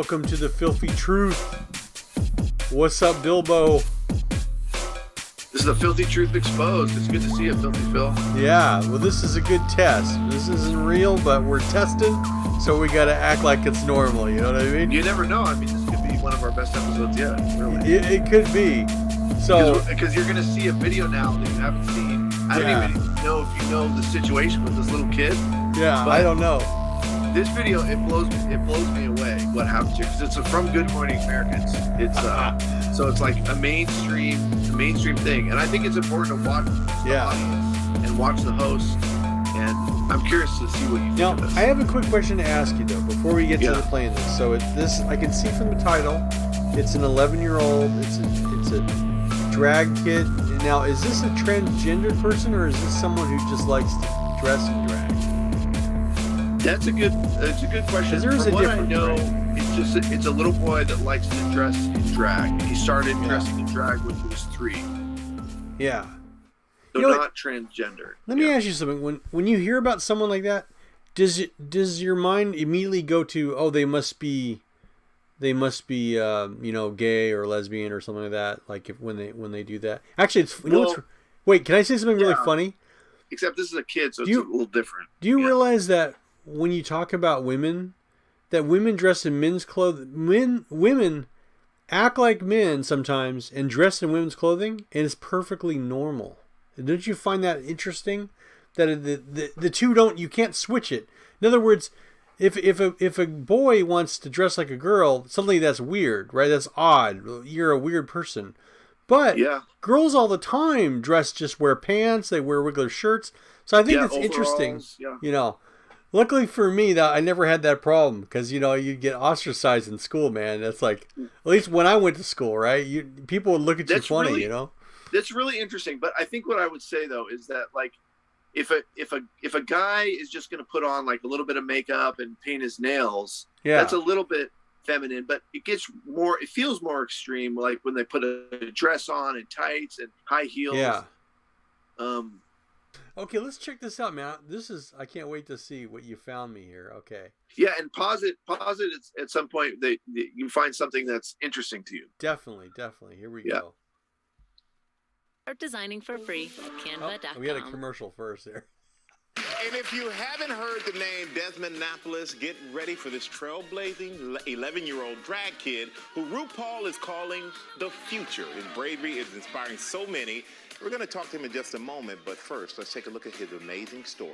Welcome to the Filthy Truth. What's up, Bilbo? This is the Filthy Truth Exposed. It's good to see you, Filthy Phil. Yeah, well, this is a good test. This isn't real, but we're testing, so we got to act like it's normal. You know what I mean? You never know. I mean, this could be one of our best episodes yet. Really, it could be. So because you're gonna see a video now that you haven't seen. I don't even know if you know the situation with this little kid. Yeah, I don't know. This video, it blows me away what happened to, because it's from Good Morning America. It's so it's like a mainstream thing, and I think it's important to watch the audience and watch the host. And I'm curious to see what you think of this. I have a quick question to ask you though before we get to the playing this. So this I can see from the title, it's an 11-year-old. It's a drag kid. Now, is this a transgendered person, or is this someone who just likes to dress in drag? It's a good question. From what I know, it's a little boy that likes to dress in drag. He started dressing in drag when he was 3. Yeah. So not transgender. Let me ask you something. When you hear about someone like that, does your mind immediately go to, oh, they must be gay or lesbian or something like that? Like when they do that. Actually, wait, can I say something really funny? Except this is a kid, so it's a little different. Do you realize that when you talk about women, that women dress in men's clothing, women act like men sometimes and dress in women's clothing, and it's perfectly normal. Don't you find that interesting? That the two you can't switch it. In other words, if a boy wants to dress like a girl, suddenly that's weird, right? That's odd. You're a weird person. But girls all the time just wear pants, they wear regular shirts. So I think it's interesting. Yeah. Luckily for me, that I never had that problem, because you get ostracized in school, man. That's like, at least when I went to school, right? People would look at you funny, That's really interesting. But I think what I would say though is that, like, if a guy is just going to put on like a little bit of makeup and paint his nails, that's a little bit feminine. But it feels more extreme, like when they put a dress on and tights and high heels. Yeah. Okay, let's check this out, man. I can't wait to see what you found me here. Okay. Yeah, and pause it at some point. You find something that's interesting to you. Definitely. Here we go. Start designing for free at canva.com. We had a commercial first there. And if you haven't heard the name Desmond Napoles, get ready for this trailblazing 11-year-old drag kid who RuPaul is calling the future. His bravery is inspiring so many. We're going to talk to him in just a moment, but first, let's take a look at his amazing story.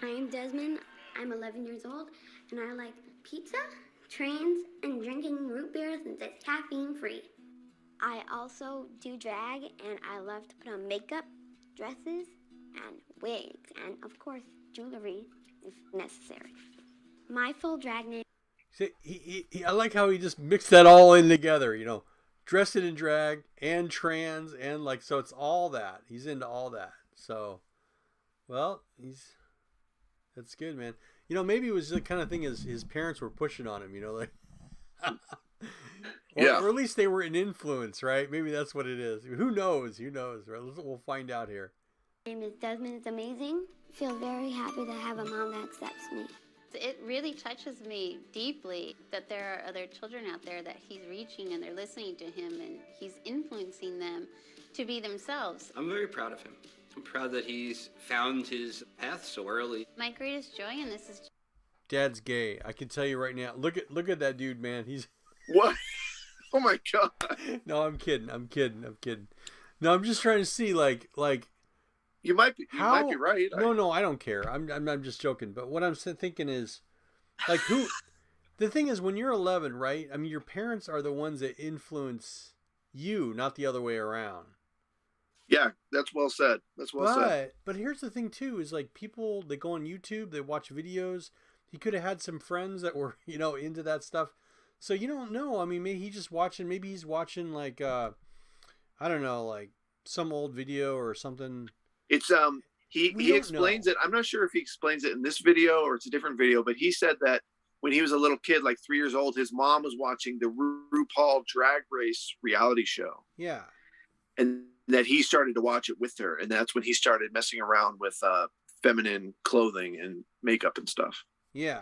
I'm Desmond. I'm 11 years old, and I like pizza, trains, and drinking root beer since it's caffeine-free. I also do drag, and I love to put on makeup, dresses, and wigs, and of course, jewelry if necessary. My full drag name... See, I like how he just mixed that all in together, dressed it in drag and trans, and so it's all that. He's into all that. So, well, that's good, man. Maybe it was the kind of thing his parents were pushing on him, or at least they were an influence, right? Maybe that's what it is. Who knows, right? We'll find out here. My name is Desmond Is Amazing. I feel very happy to have a mom that accepts me. It really touches me deeply that there are other children out there that he's reaching, and they're listening to him, and he's influencing them to be themselves. I'm very proud of him. I'm proud that he's found his path so early. My greatest joy in this is... Dad's gay. I can tell you right now. Look at that dude, man. He's... What? Oh my God. No, I'm kidding. No, I'm just trying to see like... You might be right. No, I don't care. I'm just joking. But what I'm thinking is, like, who? The thing is, when you're 11, right? I mean, your parents are the ones that influence you, not the other way around. Yeah, that's well said. Said. But here's the thing too: is like people, they go on YouTube, they watch videos. He could have had some friends that were, into that stuff. So you don't know. I mean, maybe he's watching like, I don't know, like some old video or something. It's he explains it. I'm not sure if he explains it in this video or it's a different video, but he said that when he was a little kid, like 3 years old, his mom was watching the RuPaul Drag Race reality show. Yeah. And that he started to watch it with her, and that's when he started messing around with feminine clothing and makeup and stuff. Yeah.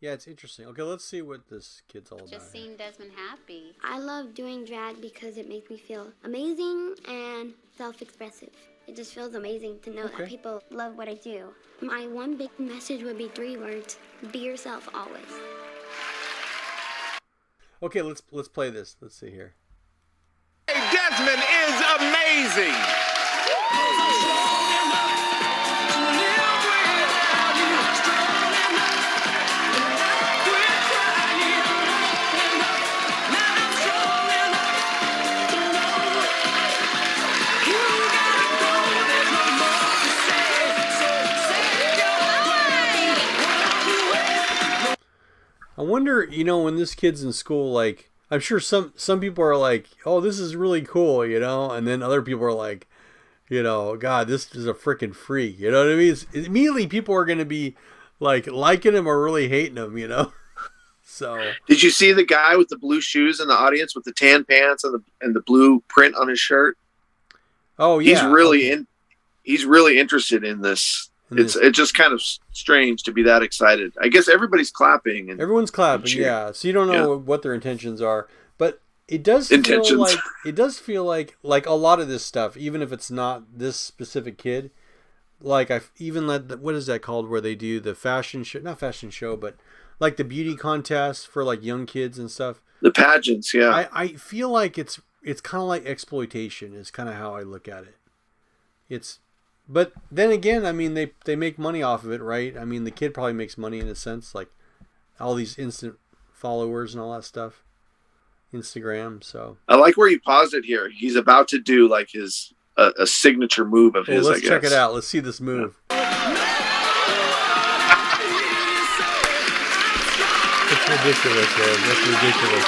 Yeah, it's interesting. Okay, let's see what this kid's all about. Just seeing Desmond happy. I love doing drag because it makes me feel amazing and self-expressive. It just feels amazing to know that people love what I do. My one big message would be 3 words: be yourself always. Okay, let's play this. Let's see here. Hey, Desmond is amazing. I wonder, when this kid's in school, like, I'm sure some people are like, oh, this is really cool, and then other people are like, God, this is a freaking freak. You know what I mean? Immediately people are going to be like liking him or really hating him, So. Did you see the guy with the blue shoes in the audience with the tan pants and the blue print on his shirt? Oh yeah. He's really interested in this. It's just kind of strange to be that excited. I guess everybody's clapping. Everyone's clapping, yeah. So you don't know what their intentions are, but it does feel like a lot of this stuff, even if it's not this specific kid. Like I've even let what is that called where they do the fashion show, not fashion show, but like the beauty contest for like young kids and stuff. The pageants, yeah. I feel like it's kind of like exploitation is kind of how I look at it. But then again, I mean, they make money off of it, right? I mean, the kid probably makes money in a sense, like all these instant followers and all that stuff. Instagram, so. I like where you paused it here. He's about to do like his a signature move of his, I guess. Let's check it out. Let's see this move. It's ridiculous, man. That's ridiculous.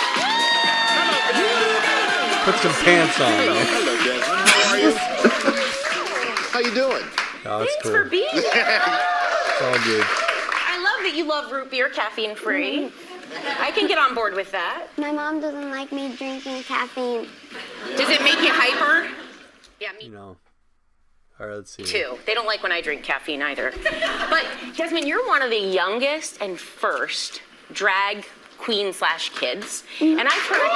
Put some pants on. Hello, Desmond. How are you? How you doing? Oh, that's Thanks cool. for being here. It's all good. I love that you love root beer, caffeine free. I can get on board with that. My mom doesn't like me drinking caffeine. Does it make you hyper? Yeah, me All right, let's see. too. They don't like when I drink caffeine either. But Desmond, you're one of the youngest and first drag queen/kids. And I've heard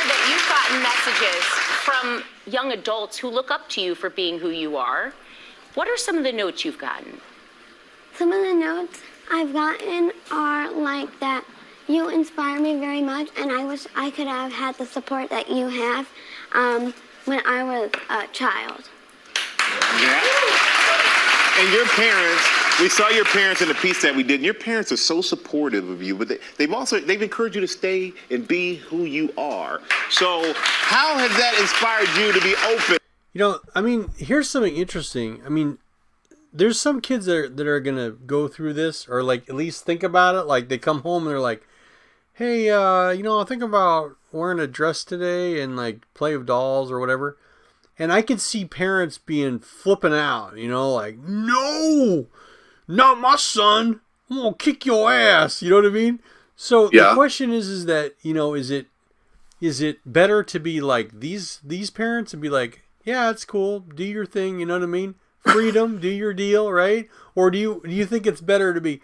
that you've gotten messages from young adults who look up to you for being who you are. What are some of the notes you've gotten? Some of the notes I've gotten are like that you inspire me very much, and I wish I could have had the support that you have when I was a child. Yeah. And your parents, we saw your parents in the piece that we did, and your parents are so supportive of you, but they've encouraged you to stay and be who you are. So how has that inspired you to be open? I mean, here's something interesting. I mean, there's some kids that are going to go through this or like at least think about it. Like they come home and they're like, hey, I think about wearing a dress today and like play with dolls or whatever. And I could see parents being flipping out, like, no, not my son. I'm going to kick your ass. You know what I mean? So the question is that, is it better to be like these parents and be like, yeah, it's cool. Do your thing. You know what I mean? Freedom, do your deal, right? Or do you think it's better to be,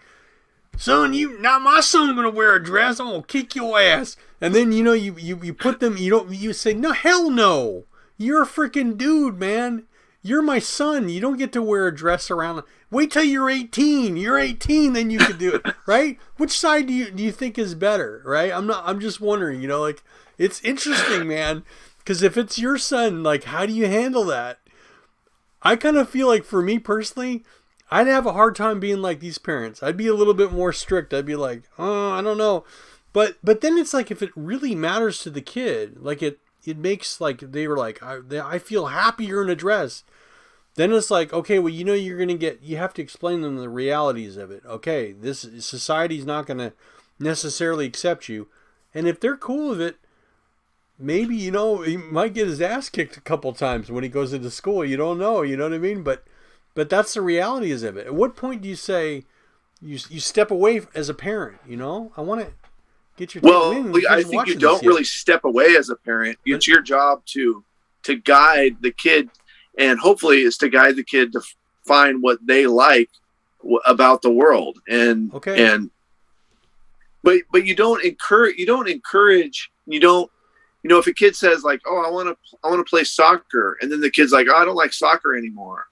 son, not my son's gonna wear a dress. I'm gonna kick your ass. And then you put them. You say no, hell no. You're a freaking dude, man. You're my son. You don't get to wear a dress around. Wait till you're 18. You're 18, then you can do it, right? Which side do you think is better, right? I'm just wondering. Like it's interesting, man. Because if it's your son, like, how do you handle that? I kind of feel like for me personally, I'd have a hard time being like these parents. I'd be a little bit more strict. I'd be like, oh, I don't know. But then it's like if it really matters to the kid, like it makes like they were like, I feel happier in a dress. Then it's like, okay, well, you have to explain them the realities of it. Okay, this society's not going to necessarily accept you. And if they're cool with it, maybe, he might get his ass kicked a couple times when he goes into school. You don't know, you know what I mean? But that's the realities of it. At what point do you say you step away as a parent, I want to get your I think you don't really step away as a parent. It's your job to guide the kid and hopefully it's to guide the kid to find what they like about the world. And but you don't encourage, if a kid says like, oh, I want to play soccer, and then the kid's like, oh, I don't like soccer anymore,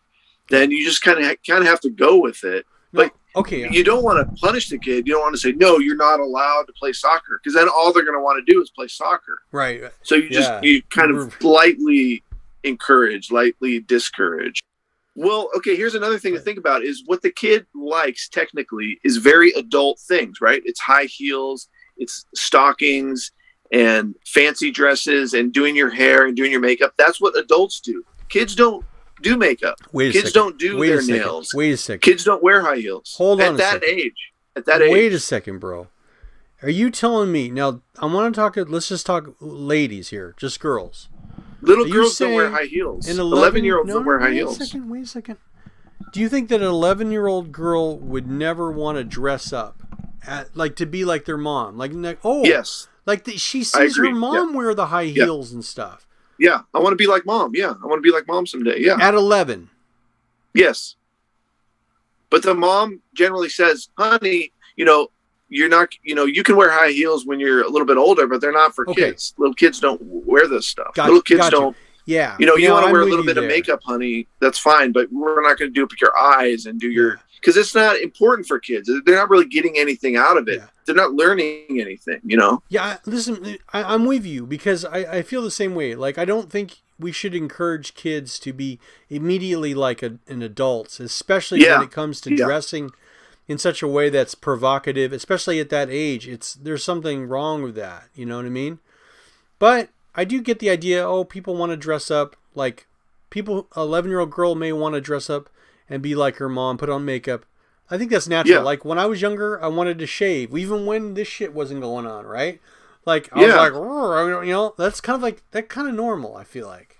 then you just kind of have to go with it. But you don't want to punish the kid. You don't want to say, no, you're not allowed to play soccer, because then all they're going to want to do is play soccer. Right. So you kind of lightly encourage, lightly discourage. Well, okay, here's another thing to think about is what the kid likes technically is very adult things, right? It's high heels, it's stockings and fancy dresses and doing your hair and doing your makeup. That's what adults do. Kids don't do makeup. Kids don't do their nails. Wait a second. Kids don't wear high heels. Hold on at that age. At that age. Wait a second, bro. Are you telling me now? I want to talk. Let's just talk ladies here, just girls. Little girls don't wear high heels. 11-year-olds don't wear high heels. Wait a second. Do you think that an 11-year-old girl would never want to dress up, to be like their mom? Yes. She sees her mom wear the high heels and stuff. Yeah, I want to be like mom. Yeah, I want to be like mom someday. Yeah. At 11. Yes. But the mom generally says, honey, you're not, you can wear high heels when you're a little bit older, but they're not for kids. Little kids don't wear this stuff. Little kids don't. Yeah. You want to wear a little bit of makeup, honey. That's fine, but we're not going to do it with your eyes and do your, because it's not important for kids. They're not really getting anything out of it. Yeah. They're not learning anything, Yeah. Listen, I'm with you because I feel the same way. Like, I don't think we should encourage kids to be immediately like an adult, especially when it comes to dressing in such a way that's provocative, especially at that age. There's something wrong with that. You know what I mean? But I do get the idea. Oh, people want to dress up like people. 11-year-old girl may want to dress up and be like her mom, put on makeup. I think that's natural. Yeah. Like when I was younger, I wanted to shave, even when this shit wasn't going on, right? Like I was like, that's kind of normal. I feel like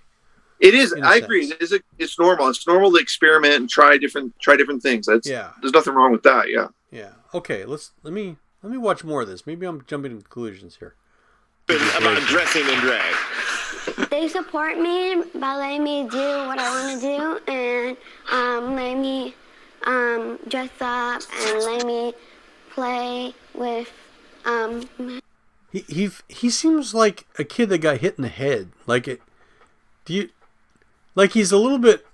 it is. I agree. It's normal. It's normal to experiment and try different things. There's nothing wrong with that. Yeah. Yeah. Okay. Let me watch more of this. Maybe I'm jumping to conclusions here. About dressing in drag. They support me by letting me do what I want to do and letting me dress up and let me play with. He seems like a kid that got hit in the head. He's a little bit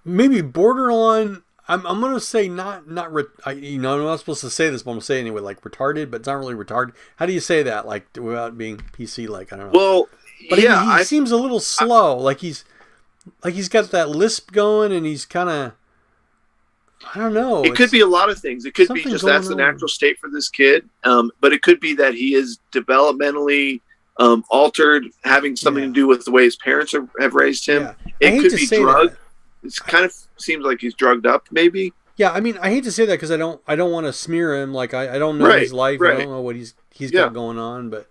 maybe borderline. I'm gonna say not I'm not supposed to say this, but I'm gonna say it anyway. Like retarded, but it's not really retarded. How do you say that? Like without being PC? Like I don't know. Well, but he seems a little slow. He's got that lisp going, and he's kind of. I don't know. It could be a lot of things. It could be just that's the natural state for this kid. But it could be that he is developmentally altered, having something to do with the way his parents have raised him. Yeah. It could be drugged. It kind of seems like he's drugged up, maybe. Yeah, I mean, I hate to say that because I don't want to smear him. Like I don't know his life. I don't know what he's got going on, but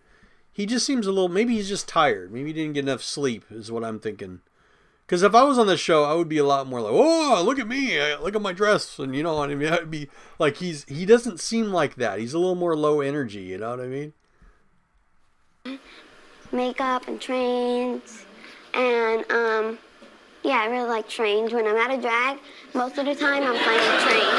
he just seems a little. Maybe he's just tired. Maybe he didn't get enough sleep. Is what I'm thinking. Because if I was on the show, I would be a lot more like, "Oh, look at me! Look at my dress!" And what I mean. I'd be like, he doesn't seem like that. He's a little more low energy. You know what I mean? Makeup and trains, and I really like trains. When I'm at a drag, most of the time I'm playing a train.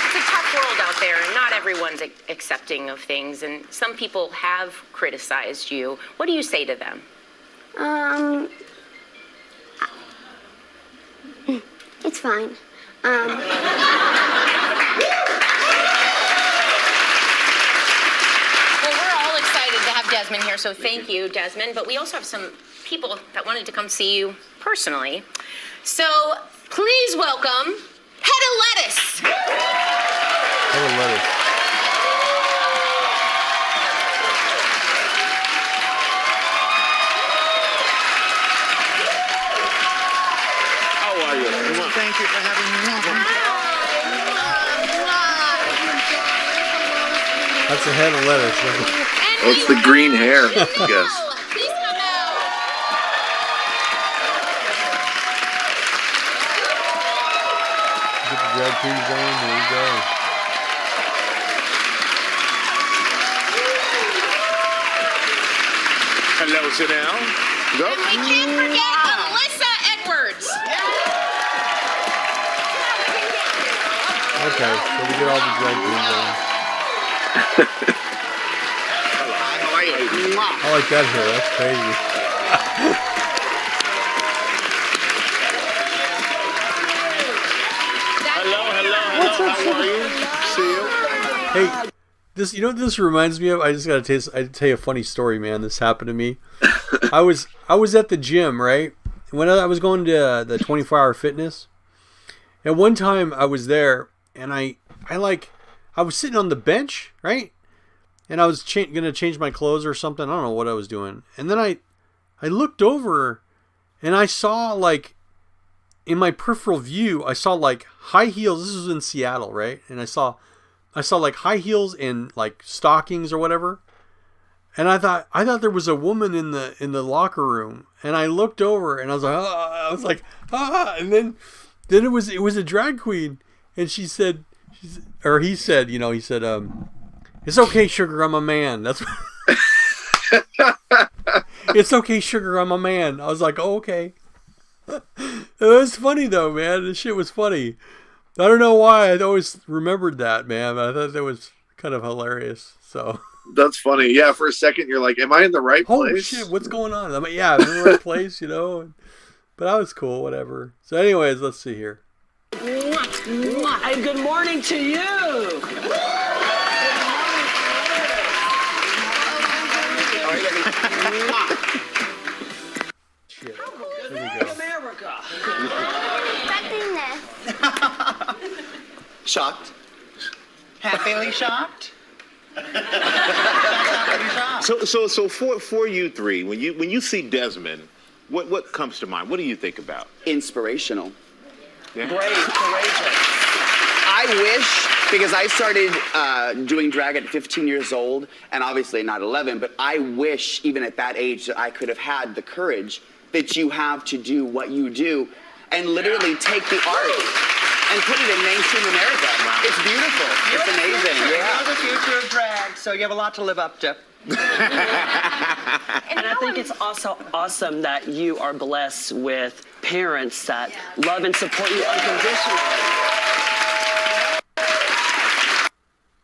It's a tough world out there, and not everyone's accepting of things, and some people have criticized you. What do you say to them? It's fine. Desmond here, so thank you, Desmond. But we also have some people that wanted to come see you personally. So please welcome Head of Lettuce. Head of Lettuce. How are you? Thank you for having me. That's a head of lettuce. Oh, it's the green hair, I guess. Please come out. Get the drag queens on. Here we go. Hello, Chanel. Go. And we can't forget Alyssa Edwards. Okay, so we get all the drag queens on. How are you? I like that hair. That's crazy. Hello. What's up, How are you? See you. Hey, this, you know what this reminds me of? I just gotta tell you a funny story, man. This happened to me. I was at the gym, right? When I was going to the 24-hour fitness. And one time I was there, and I was sitting on the bench, right? And I was gonna change my clothes or something. I don't know what I was doing. And then I looked over, and I saw, like, in my peripheral view, I saw like high heels. This was in Seattle, right? And I saw like high heels and like stockings or whatever. And I thought there was a woman in the locker room. And I looked over and I was like, and then it was a drag queen, and he said, it's okay, sugar, I'm a man. That's it's okay, sugar, I'm a man. I was like, oh, okay. It was funny though, man. This shit was funny. I don't know why. I always remembered that, man. But I thought that was kind of hilarious. So that's funny. Yeah, for a second you're like, "Am I in the right place?" Holy shit, what's going on? I'm in the right place, you know. But I was cool, whatever. So, anyways, let's see here. And good morning to you. Shit. There we go. America. Shocked. Happily shocked. So for you three, when you see Desmond, what comes to mind? What do you think about? Inspirational. Yeah. Brave, courageous. I wish, because I started doing drag at 15 years old, and obviously not 11, but I wish even at that age that I could have had the courage that you have to do what you do and literally take the art and put it in mainstream America. It's beautiful. It's amazing. You're the future of drag, so you have a lot to live up to. And I think it's also awesome that you are blessed with parents that love and support you unconditionally.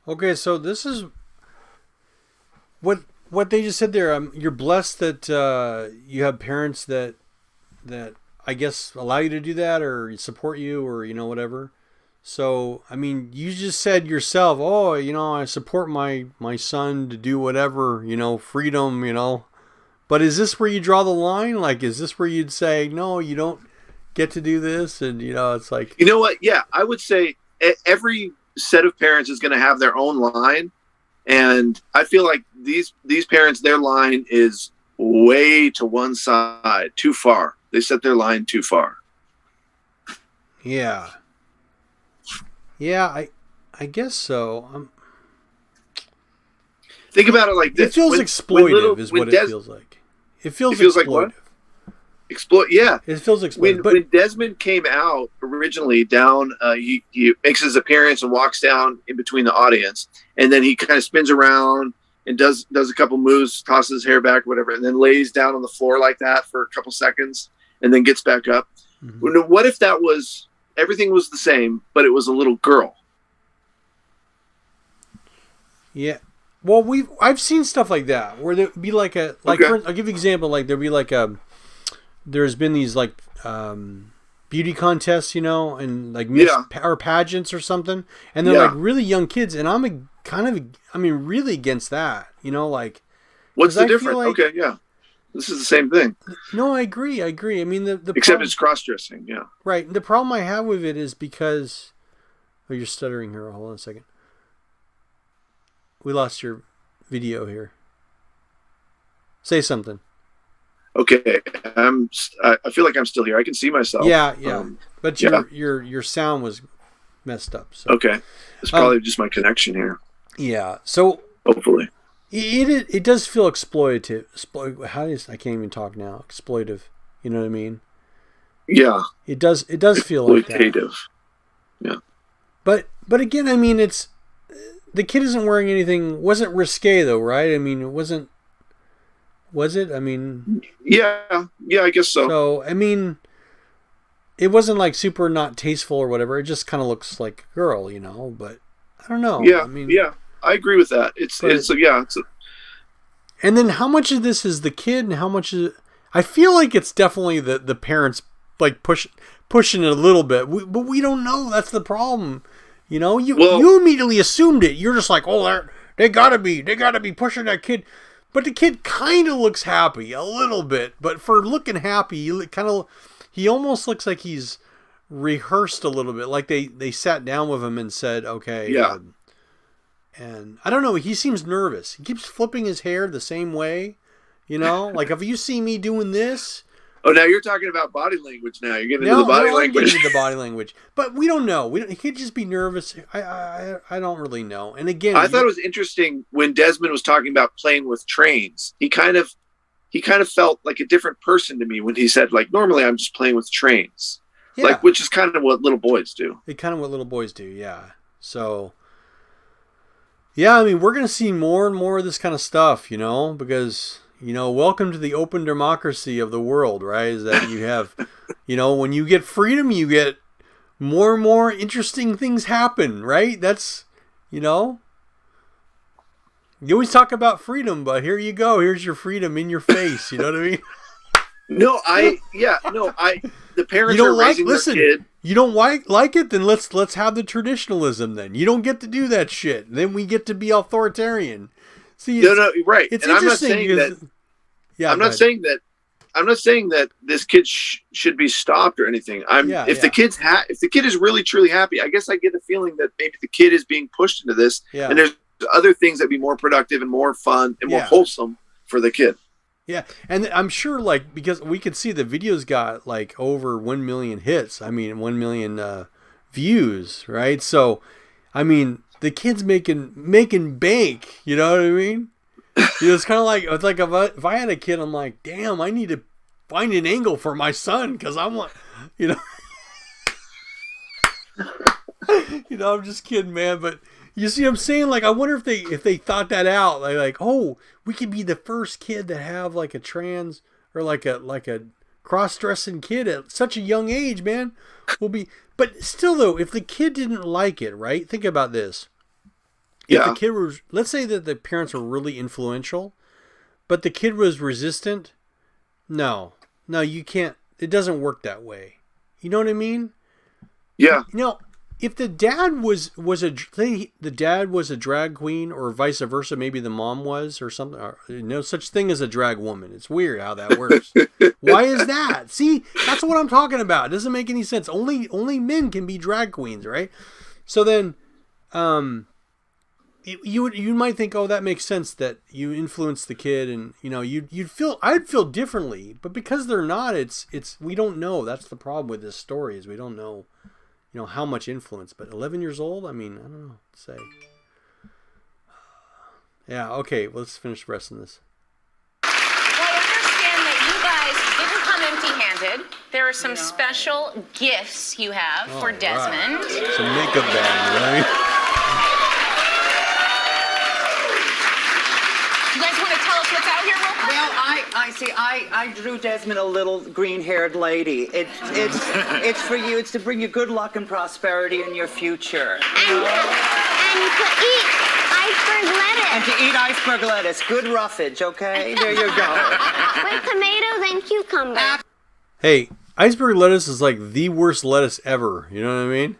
Okay, so this is what they just said there. You're blessed that you have parents that I guess allow you to do that or support you or whatever. So I mean, you just said yourself, oh, I support my son to do whatever, freedom, But is this where you draw the line? Like, is this where you'd say, no, you don't get to do this? And it's like, you know what? Yeah, I would say every set of parents is going to have their own line, and I feel like these parents, their line is way to one side, too far. They set their line too far. Yeah, I guess so. Think about it like this: it feels exploitive, is what it feels like. It feels exploitive. Like what? Yeah, it feels exploitive. When Desmond came out originally, he makes his appearance and walks down in between the audience, and then he kind of spins around and does a couple moves, tosses his hair back, whatever, and then lays down on the floor like that for a couple seconds, and then gets back up. Mm-hmm. What if that was everything was the same, but it was a little girl? Yeah. Well, I've seen stuff like that where there'd be like I'll give you an example. Like there'd be like there's been these like beauty contests, and like or pageants or something, and they're like really young kids, and I'm really against that, like. What's the difference? Like, okay, yeah, this is the same thing. No, I agree. I mean the except it's cross-dressing, yeah. Right. The problem I have with it is because, you're stuttering here. Hold on a second. We lost your video here. Say something. Okay, I feel like I'm still here. I can see myself. Yeah. But your sound was messed up. So. Okay, it's probably just my connection here. Yeah. So hopefully, it does feel exploitative. I can't even talk now. Exploitive. You know what I mean? Yeah. It does feel like that. Exploitative. Yeah. But again, I mean, the kid isn't wearing anything. Wasn't risque though, right? I mean, it wasn't. Was it? I mean, yeah, I guess so. So I mean, it wasn't like super not tasteful or whatever. It just kind of looks like a girl, you know. But I don't know. Yeah, I mean, yeah, I agree with that. And then how much of this is the kid, and how much is? I feel like it's definitely the parents like pushing it a little bit, but we don't know. That's the problem. You know, you immediately assumed it. You're just like, oh, they gotta be pushing that kid. But the kid kind of looks happy a little bit. But for looking happy, he almost looks like he's rehearsed a little bit. Like they sat down with him and said, okay. Yeah. And I don't know. He seems nervous. He keeps flipping his hair the same way. You know, like if you see me doing this. Oh, now you're talking about body language. Now you're getting into the body language. Getting into the body language, but we don't know. He could just be nervous. I don't really know. And again, I thought it was interesting when Desmond was talking about playing with trains. He kind of felt like a different person to me when he said, like, normally I'm just playing with trains, like, which is kind of what little boys do. Yeah. So, yeah, I mean, we're gonna see more and more of this kind of stuff, you know, because. You know, welcome to the open democracy of the world, right? Is that you have, you know, when you get freedom, you get more and more interesting things happen, right? That's, you know, you always talk about freedom, but here you go. Here's your freedom in your face. You know what I mean? The parents are raising their kid. You don't like it? Then let's have the traditionalism then. You don't get to do that shit. Then we get to be authoritarian. See, right. It's and interesting. I'm not saying that this kid should be stopped or anything. If the kid is really truly happy, I guess I get the feeling that maybe the kid is being pushed into this, and there's other things that be more productive and more fun and more wholesome for the kid. Yeah, and I'm sure, like, because we could see the video's got like over 1 million hits. I mean, 1 million views, right? So, I mean. The kid's making bank, you know what I mean? You know, it's kind of like if I had a kid, I'm like, damn, I need to find an angle for my son because I want, you know, you know, I'm just kidding, man. But you see what I'm saying? Like, I wonder if they thought that out, like, oh, we could be the first kid to have like a trans or like a cross-dressing kid at such a young age, man. We'll be. But still, though, if the kid didn't like it, right? Think about this. If the kid was, let's say that the parents were really influential, but the kid was resistant. No, you can't. It doesn't work that way. You know what I mean? Yeah. You know, if the dad was a drag queen, or vice versa, maybe the mom was, or something. Or, no such thing as a drag woman. It's weird how that works. Why is that? See, that's what I'm talking about. It doesn't make any sense. Only men can be drag queens, right? So then, you might think, oh, that makes sense that you influence the kid, and you know I'd feel differently, but because they're not, it's we don't know. That's the problem with this story is we don't know. You know how much influence, but 11 years old. I mean, I don't know what to say. Yeah. Okay. Let's finish the rest of this. Well, I understand that you guys didn't come empty-handed. There are some special gifts you have for Desmond. Right. Some makeup bag, right? You guys want to tell us what's out here real quick? Well, I drew Desmond a little green-haired lady. It's for you. It's to bring you good luck and prosperity in your future. And to eat iceberg lettuce. And to eat iceberg lettuce. Good roughage, okay? There you go. With tomatoes and cucumbers. Hey, iceberg lettuce is like the worst lettuce ever. You know what I mean?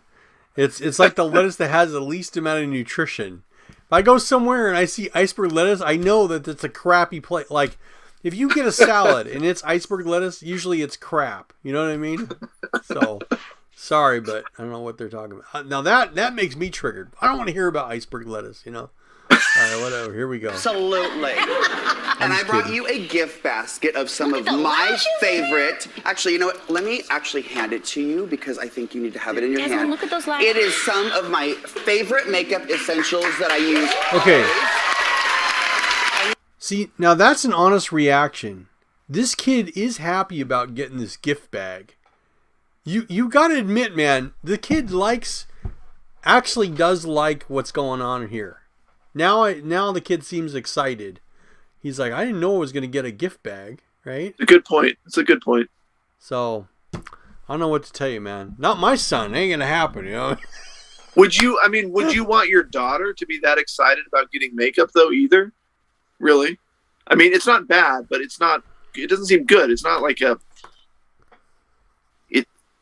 It's like the lettuce that has the least amount of nutrition. If I go somewhere and I see iceberg lettuce, I know that it's a crappy plate. Like, if you get a salad and it's iceberg lettuce, usually it's crap. You know what I mean? So, sorry, but I don't know what they're talking about. Now, that makes me triggered. I don't want to hear about iceberg lettuce, you know? All right, whatever. Here we go. Absolutely. And I brought you a gift basket of some of my favorite. Actually, you know what? Let me actually hand it to you because I think you need to have it in your hand. Look at those lashes. It is some of my favorite makeup essentials that I use. Okay. See, now that's an honest reaction. This kid is happy about getting this gift bag. You got to admit, man, the kid does like what's going on here. Now the kid seems excited. he's like, I didn't know I was going to get a gift bag, right? A good point. It's a good point. So, I don't know what to tell you, man. Not my son. It ain't going to happen, you know? Would you want your daughter to be that excited about getting makeup, though, either? Really? I mean, it's not bad, but it doesn't seem good. It's not like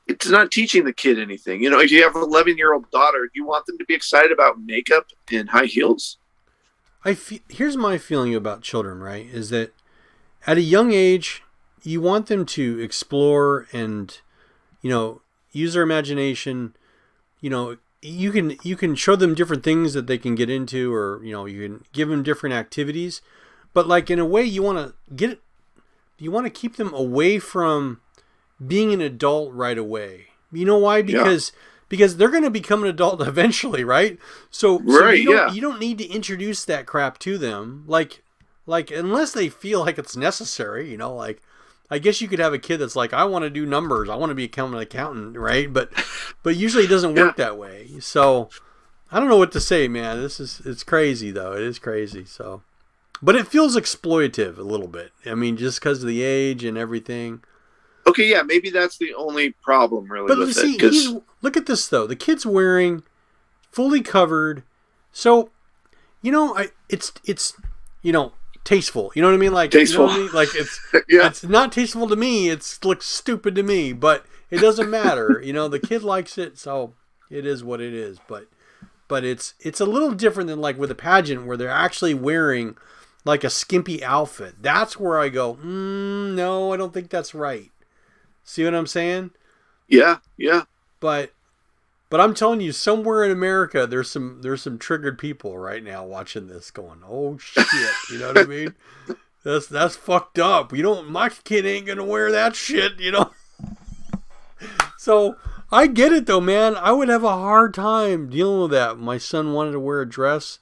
it's not teaching the kid anything. You know, if you have an 11-year-old daughter, do you want them to be excited about makeup and high heels? Here's my feeling about children, right? Is that at a young age, you want them to explore and, you know, use their imagination. You know, you can show them different things that they can get into, or, you know, you can give them different activities. But like in a way, you want to keep them away from being an adult right away. You know why? Because they're going to become an adult eventually, right? So you don't need to introduce that crap to them. Like unless they feel like it's necessary, you know, like I guess you could have a kid that's like, I want to do numbers, I want to be an accountant, right? But usually it doesn't work that way. So I don't know what to say, man. It's crazy though. It is crazy. So, but it feels exploitative a little bit. I mean, just because of the age and everything. Okay, yeah, maybe that's the only problem really. But with see, look at this though. The kid's wearing fully covered, so you know, it's you know, tasteful. You know what I mean? Like tasteful. You know what I mean? Like it's not tasteful to me. It looks stupid to me, but it doesn't matter. You know, the kid likes it, so it is what it is. But it's a little different than like with a pageant where they're actually wearing like a skimpy outfit. That's where I go, no, I don't think that's right. See what I'm saying? Yeah. But I'm telling you, somewhere in America, there's some triggered people right now watching this, going, "Oh shit!" You know what I mean? That's fucked up. My kid ain't gonna wear that shit, you know. So I get it though, man. I would have a hard time dealing with that. My son wanted to wear a dress,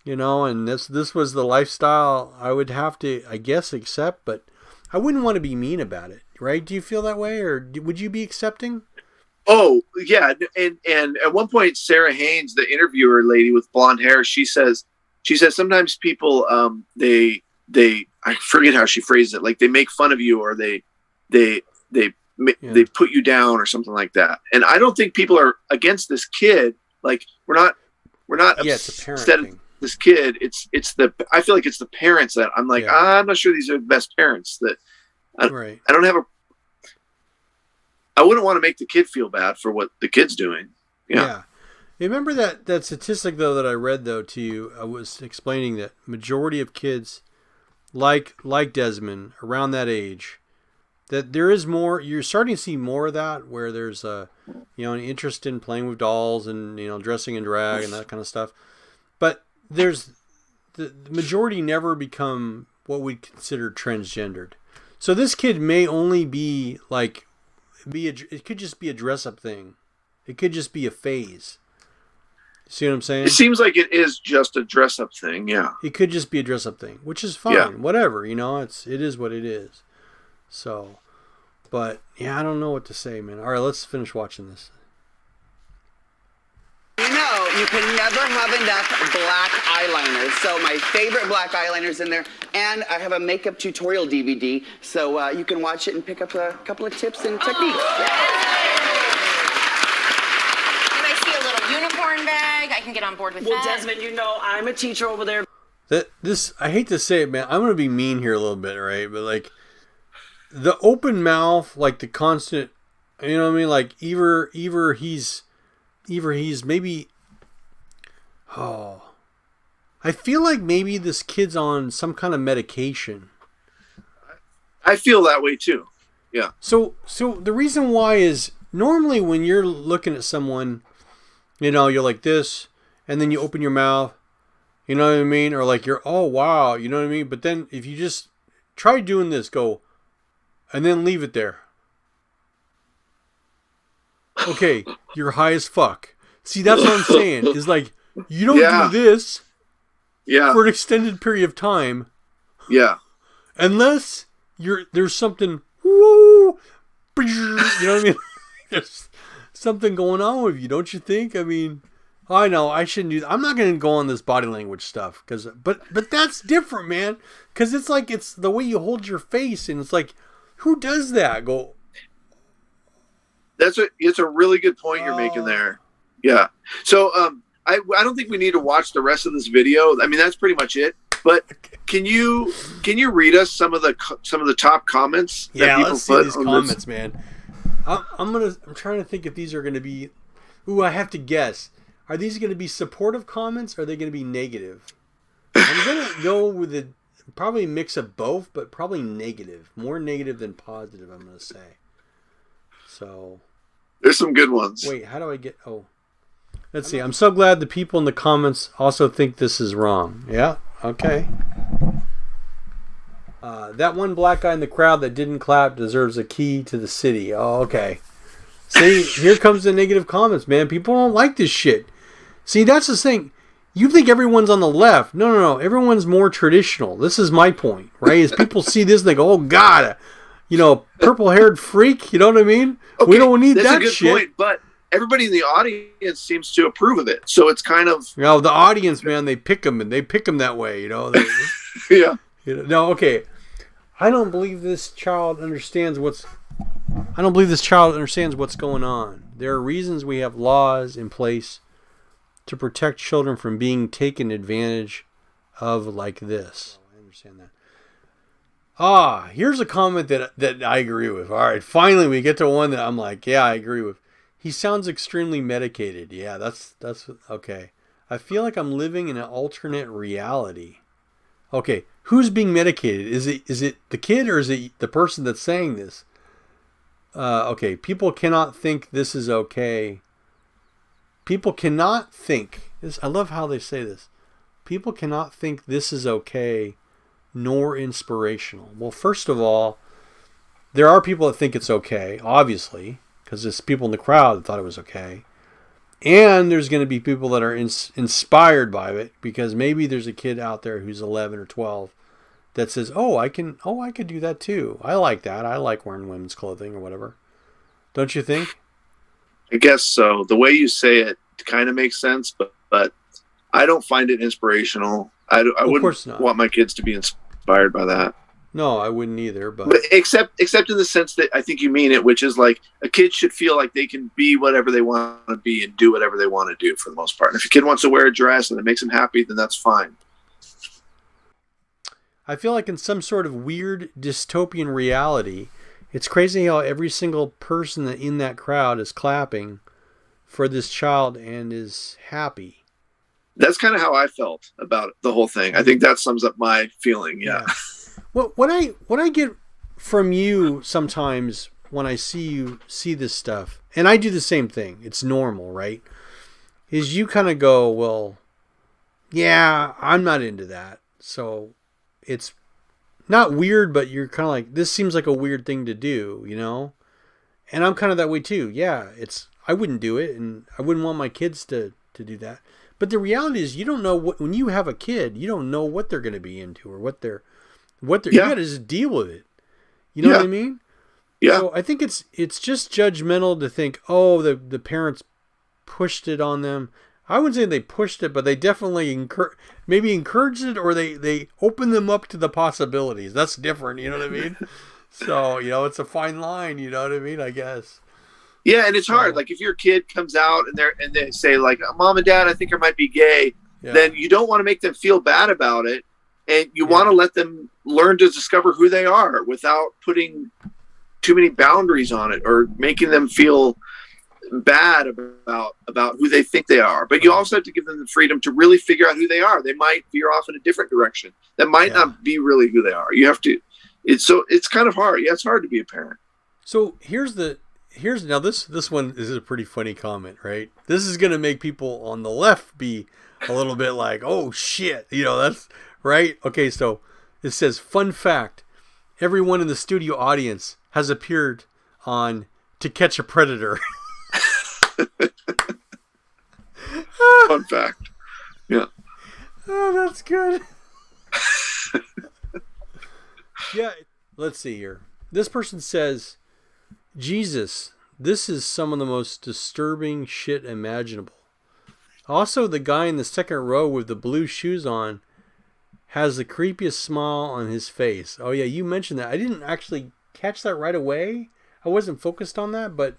you know, and this was the lifestyle I would have to, I guess, accept, but I wouldn't want to be mean about it. Right? Do you feel that way, or would you be accepting? Oh yeah, and at one point, Sarah Haines, the interviewer lady with blonde hair, she says sometimes people they I forget how she phrased it, like they make fun of you, or they put you down or something like that. And I don't think people are against this kid. Like we're not upset at this kid. I feel like it's the parents that I'm like, I'm not sure these are the best parents that. I wouldn't want to make the kid feel bad for what the kid's doing. Yeah. Remember that statistic though that I read though to you? I was explaining that majority of kids like Desmond around that age, that there is more. You're starting to see more of that where there's an interest in playing with dolls and dressing in drag and that kind of stuff. But there's the majority never become what we consider transgendered. So this kid may only be like, it could just be a dress-up thing. It could just be a phase. See what I'm saying? It seems like it is just a dress-up thing, yeah. It could just be a dress-up thing, which is fine. Whatever, it is what it is. So, but, yeah, I don't know what to say, man. All right, let's finish watching this. You can never have enough black eyeliners. So my favorite black eyeliners in there. And I have a makeup tutorial DVD. So you can watch it and pick up a couple of tips and techniques. And I see a little unicorn bag. I can get on board with that. Well, Desmond, I'm a teacher over there. I hate to say it, man. I'm going to be mean here a little bit, right? But like the open mouth, like the constant, you know what I mean? Like either he's maybe, I feel like maybe this kid's on some kind of medication. I feel that way too. Yeah. So the reason why is normally when you're looking at someone, you're like this, and then you open your mouth, you know what I mean? Or like you're, oh wow, you know what I mean? But then if you just try doing this, go, and then leave it there. Okay, you're high as fuck. See, that's what I'm saying. Is like, you don't do this for an extended period of time. Yeah. Unless there's something, woo, you know what I mean? There's something going on with you, don't you think? I mean, I know I shouldn't do that. I'm not going to go on this body language stuff but that's different, man. Because it's like it's the way you hold your face, and it's like, who does that? It's a really good point you're making there. Yeah. So I don't think we need to watch the rest of this video. I mean, that's pretty much it. But can you read us some of the top comments? Yeah, let's see these comments, man. I'm trying to think if these are going to be. Ooh, I have to guess. Are these going to be supportive comments, or are they going to be negative? I'm going to go with probably a mix of both, but probably negative. More negative than positive, I'm going to say. So. There's some good ones. Wait, how do I get... Oh. Let's see. I'm so glad the people in the comments also think this is wrong. Yeah, okay. That one black guy in the crowd that didn't clap deserves a key to the city. Oh, okay. See, here comes the negative comments, man. People don't like this shit. See, that's the thing. You think everyone's on the left. No. Everyone's more traditional. This is my point, right? As people see this, they go, oh, God, purple-haired freak. You know what I mean? Okay, we don't need that shit. That's a good point, but everybody in the audience seems to approve of it. So it's kind of... the audience, man, they pick them, and they pick them that way, Yeah. No, okay. I don't believe this child understands what's going on. There are reasons we have laws in place to protect children from being taken advantage of like this. I understand that. Here's a comment that I agree with. All right, finally we get to one that I'm like, yeah, I agree with. He sounds extremely medicated. Yeah, that's okay. I feel like I'm living in an alternate reality. Okay, who's being medicated? Is it the kid, or is it the person that's saying this? Okay, people cannot think this is okay. People cannot think this. I love how they say this. People cannot think this is okay, nor inspirational. Well, first of all, there are people that think it's okay, obviously, because there's people in the crowd that thought it was okay. And there's going to be people that are inspired by it, because maybe there's a kid out there who's 11 or 12 that says, I could do that too. I like that. I like wearing women's clothing or whatever. Don't you think? I guess so. The way you say it kind of makes sense, but I don't find it inspirational. I wouldn't want my kids to be inspired by that. No, I wouldn't either. But except in the sense that I think you mean it, which is like a kid should feel like they can be whatever they want to be and do whatever they want to do for the most part. And if a kid wants to wear a dress and it makes them happy, then that's fine. I feel like in some sort of weird dystopian reality, it's crazy how every single person in that crowd is clapping for this child and is happy. That's kind of how I felt about the whole thing. I think that sums up my feeling. Yeah. Well, what I get from you sometimes when I see you see this stuff, and I do the same thing, it's normal, right? Is you kind of go, well, yeah, I'm not into that. So it's not weird, but you're kind of like, this seems like a weird thing to do, And I'm kind of that way too. Yeah, I wouldn't do it, and I wouldn't want my kids to do that. But the reality is, you don't know when you have a kid, you don't know what they're going to be into or what they're you got to just deal with it. You know what I mean? Yeah. So I think it's just judgmental to think, the parents pushed it on them. I wouldn't say they pushed it, but they definitely encouraged it, or they opened them up to the possibilities. That's different. You know what I mean? So, it's a fine line. You know what I mean? I guess. Yeah, and it's hard. Like if your kid comes out and they say like, Mom and Dad, I think I might be gay, then you don't want to make them feel bad about it, and you want to let them learn to discover who they are without putting too many boundaries on it or making them feel bad about who they think they are. But you also have to give them the freedom to really figure out who they are. They might veer off in a different direction. That might not be really who they are. You have to. It's kind of hard. Yeah, it's hard to be a parent. So here's now this one is a pretty funny comment, right? This is gonna make people on the left be a little bit like, oh shit, that's right. Okay, so it says, fun fact: everyone in the studio audience has appeared on To Catch a Predator. Fun fact. Yeah. Oh, that's good. Yeah. Let's see here. This person says, Jesus, this is some of the most disturbing shit imaginable. Also, the guy in the second row with the blue shoes on has the creepiest smile on his face. Oh yeah, you mentioned that. I didn't actually catch that right away. I wasn't focused on that, but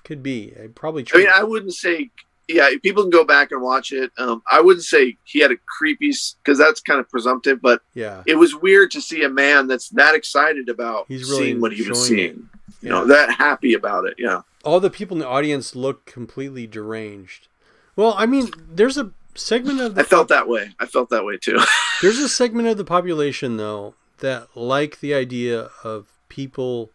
could be. Probably true. I mean, I wouldn't say. Yeah, people can go back and watch it. I wouldn't say he had a creepy, because that's kind of presumptive. But yeah, it was weird to see a man that's that excited about seeing what he was seeing. You know, that happy about it. Yeah. All the people in the audience look completely deranged. Well, I mean, there's a segment of the... I felt that way. I felt that way too. There's a segment of the population, though, that like the idea of people,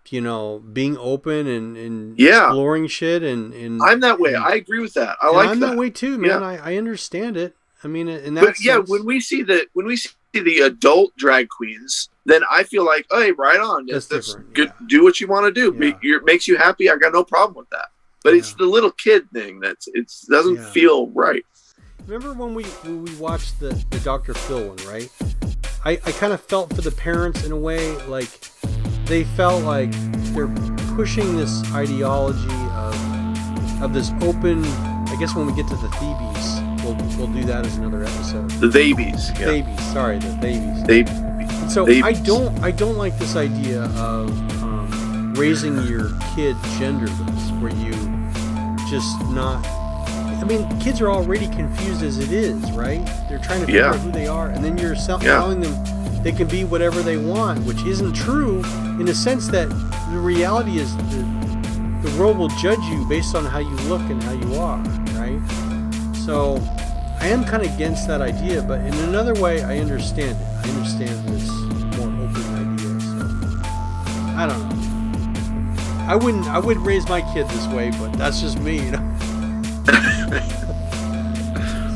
you know, being open and exploring shit. And I'm that way. I agree with that. I'm that way too, man. Yeah. I understand it. I mean, in that but sense, yeah, when we see the adult drag queens, then I feel like, hey, right on. That's good. Yeah. Do what you want to do. Yeah. It makes you happy. I got no problem with that. But it's the little kid thing it doesn't feel right. Remember when we watched the Dr. Phil one, right? I kind of felt for the parents in a way, like they felt like they're pushing this ideology of this open. I guess when we get to the Thebes, we'll do that as another episode. The babies. Yeah. Babies. Sorry, the babies. Babies. So I don't like this idea of raising your kid genderless, where you just not. I mean, kids are already confused as it is, right? They're trying to figure out who they are, and then you're telling them they can be whatever they want, which isn't true in the sense that the reality is the world will judge you based on how you look and how you are, right? So I am kind of against that idea, but in another way, I understand it. I understand this more open idea. So I don't know. I wouldn't raise my kid this way, but that's just me, you know.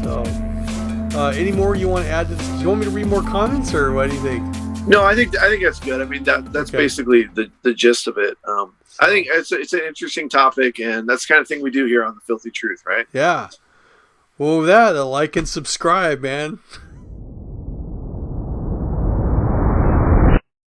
So, any more you want to add to this? Do you want me to read more comments, or what do you think? No, I think that's good. I mean, that's basically the gist of it. I think it's an interesting topic, and that's the kind of thing we do here on The Filthy Truth, right? Yeah. Well, with that, like and subscribe, man.